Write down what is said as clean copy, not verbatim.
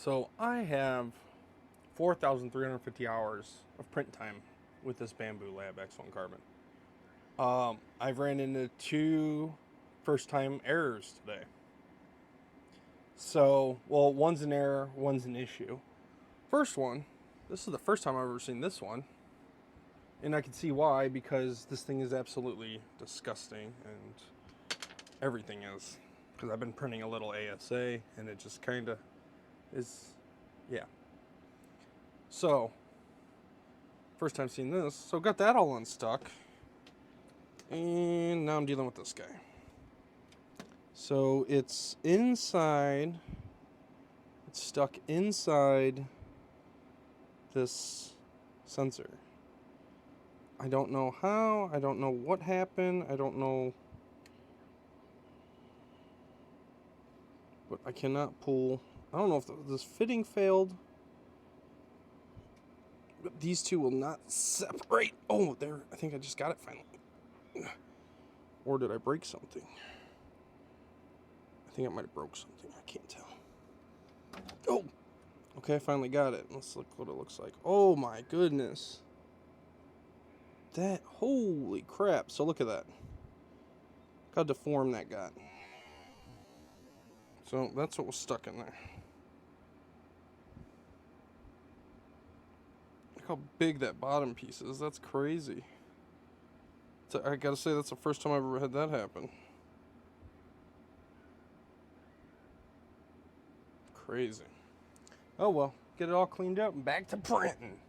So I have 4,350 hours of print time with this Bambu Lab X1-Carbon. I've ran into 2 first-time errors today. So, well, one's an error, one's an issue. First one, this is the first time I've ever seen this one. And I can see why, because this thing is absolutely disgusting, and everything is. Because I've been printing a little ASA, and it just kind of is, yeah. So, first time seeing this. So got that all unstuck. And now I'm dealing with this guy. So it's inside, it's stuck inside this sensor. I don't know how, I don't know what happened, I don't know. But I cannot pull. I don't know if this fitting failed. But these two will not separate. Oh, there. I think I just got it finally. Or did I break something? I think I might have broke something. I can't tell. Oh! Okay, I finally got it. Let's look what it looks like. Oh my goodness. That, holy crap. So look at that. Look how deformed that got. So that's what was stuck in there. Look how big that bottom piece is. That's crazy. So I gotta say, that's the first time I've ever had that happen. Crazy. Oh well, get it all cleaned up and back to printing.